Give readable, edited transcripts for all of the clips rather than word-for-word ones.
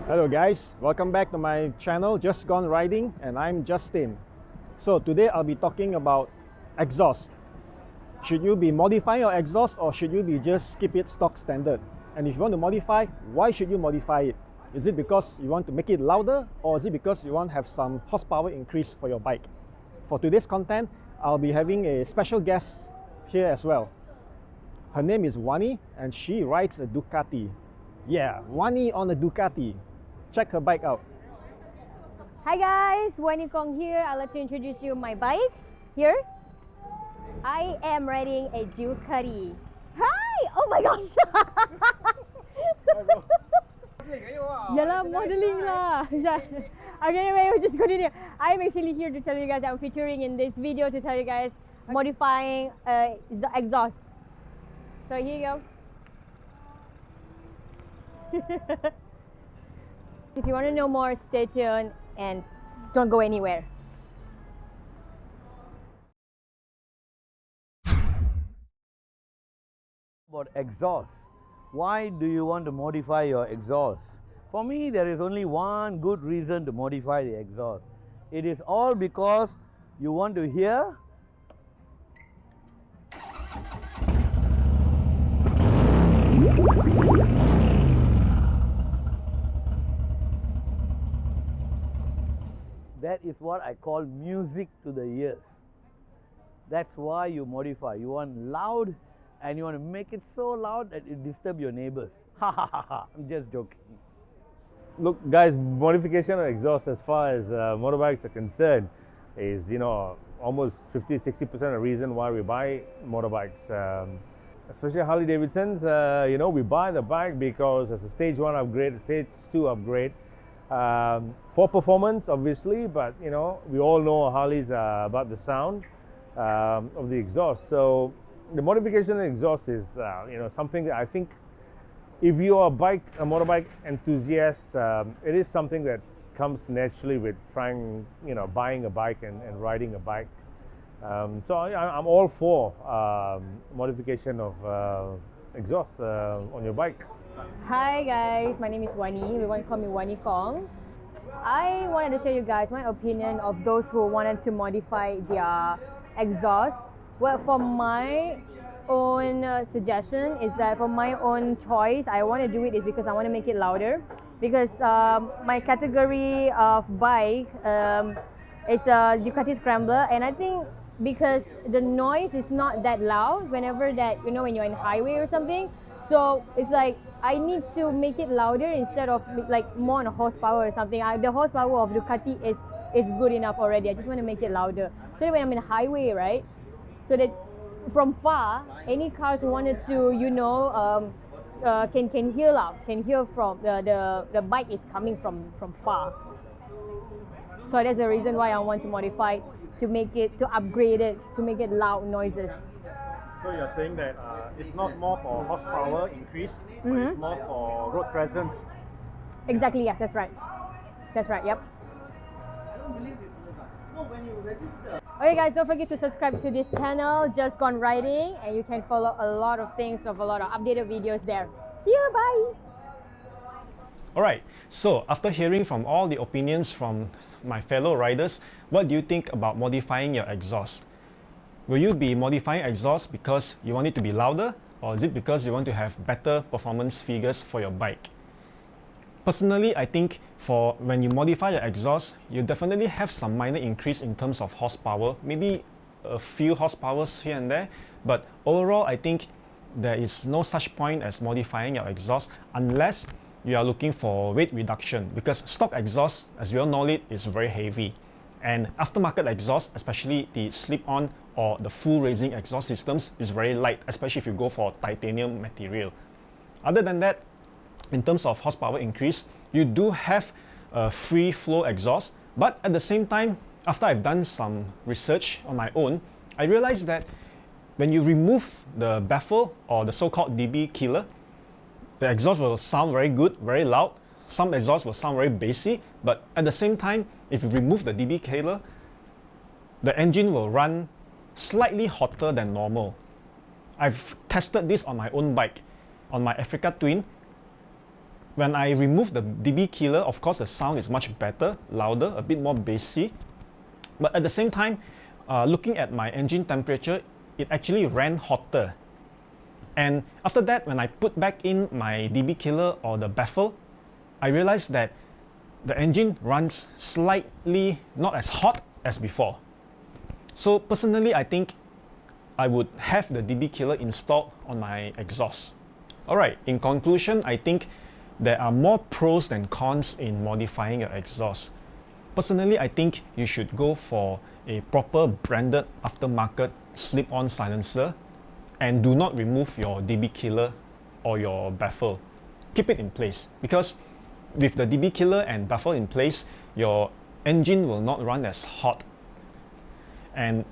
Hello guys, welcome back to my channel Just Gone Riding, and I'm Justin. So today I'll be talking about exhaust. Should you be modifying your exhaust or should you be just keep it stock standard? And if you want to modify, why should you modify it? Is it because you want to make it louder, or is it because you want to have some horsepower increase for your bike? For today's content, I'll be having a special guest here as well. Her name is Wani and she rides a Ducati. Yeah, Wani on a Ducati. Check her bike out. Hi guys, Wani Kong here. I'd like to introduce you my bike. Here, I am riding a Ducati. Hi! Oh my gosh! Yalah, modeling lah. Yeah. Okay, anyway, we'll just continue. I'm actually here to tell you guys, I'm featuring in this video to tell you guys modifying the exhaust. So here you go. If you want to know more, stay tuned and don't go anywhere. About exhaust. Why do you want to modify your exhaust? For me, there is only one good reason to modify the exhaust. It is all because you want to hear that is what I call music to the ears. That's why you modify. You want loud and you want to make it so loud that it disturb your neighbors. Ha ha ha ha. I'm just joking. Look guys, modification of exhaust as far as motorbikes are concerned is, almost 50-60% of the reason why we buy motorbikes. Especially Harley Davidsons, we buy the bike because it's a stage 1 upgrade, stage 2 upgrade. For performance obviously, but we all know Harleys are about the sound of the exhaust. So the modification of exhaust is something that I think if you are a motorbike enthusiast, it is something that comes naturally with trying, buying a bike and riding a bike. So I'm all for modification of exhaust on your bike. Hi guys, my name is Wani. Everyone call me Wani Kong. I wanted to show you guys my opinion of those who wanted to modify their exhaust. Well, for my own suggestion is that for my own choice, I want to do it is because I want to make it louder. Because my category of bike is a Ducati Scrambler, and I think because the noise is not that loud whenever that when you're in highway or something, so it's like I need to make it louder instead of like more on a horsepower or something. The horsepower of Ducati is good enough already. I just want to make it louder so that when I'm in a highway, right, so that from far any cars who wanted to can hear loud, can hear from the bike is coming from far. So that's the reason why I want to modify, to upgrade it, to make it loud noises. So you're saying that it's not more for horsepower increase, but it's more for road presence. Exactly, yes, that's right. That's right, yep. Okay guys, don't forget to subscribe to this channel, Just Gone Riding, and you can follow a lot of things, of a lot of updated videos there. See you, bye! Alright, so after hearing from all the opinions from my fellow riders, what do you think about modifying your exhaust? Will you be modifying exhaust because you want it to be louder, or is it because you want to have better performance figures for your bike? Personally, I think for when you modify your exhaust, you definitely have some minor increase in terms of horsepower, maybe a few horsepowers here and there, but overall I think there is no such point as modifying your exhaust unless you are looking for weight reduction, because stock exhaust, as we all know it, is very heavy. And aftermarket exhaust, especially the slip-on or the full raising exhaust systems, is very light, especially if you go for titanium material. Other than that, in terms of horsepower increase, you do have a free flow exhaust, but at the same time, after I've done some research on my own, I realized that when you remove the baffle or the so-called DB killer, the exhaust will sound very good, very loud. Some exhaust will sound very bassy, but at the same time, if you remove the DB killer, the engine will run slightly hotter than normal. I've tested this on my own bike. On my Africa Twin, When I remove the DB killer, of course the sound is much better, louder, a bit more bassy. But at the same time, looking at my engine temperature, it actually ran hotter. And after that, when I put back in my DB killer or the baffle, I realized that the engine runs slightly not as hot as before. So personally, I think I would have the DB killer installed on my exhaust. Alright, in conclusion, I think there are more pros than cons in modifying your exhaust. Personally, I think you should go for a proper branded aftermarket slip-on silencer and do not remove your DB killer or your baffle. Keep it in place, because with the DB killer and baffle in place, your engine will not run as hot. And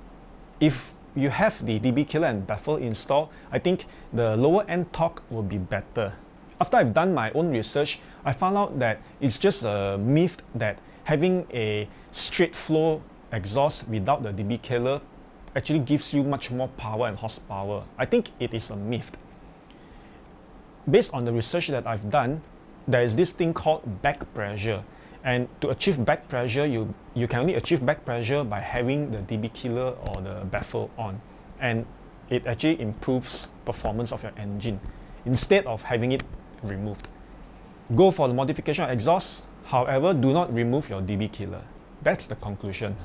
if you have the DB killer and baffle installed, I think the lower end torque will be better. After I've done my own research, I found out that it's just a myth that having a straight flow exhaust without the DB killer actually gives you much more power and horsepower. I think it is a myth. Based on the research that I've done, there is this thing called back pressure. And to achieve back pressure, you can only achieve back pressure by having the DB killer or the baffle on. And it actually improves performance of your engine instead of having it removed. Go for the modification of exhaust, however, do not remove your DB killer. That's the conclusion.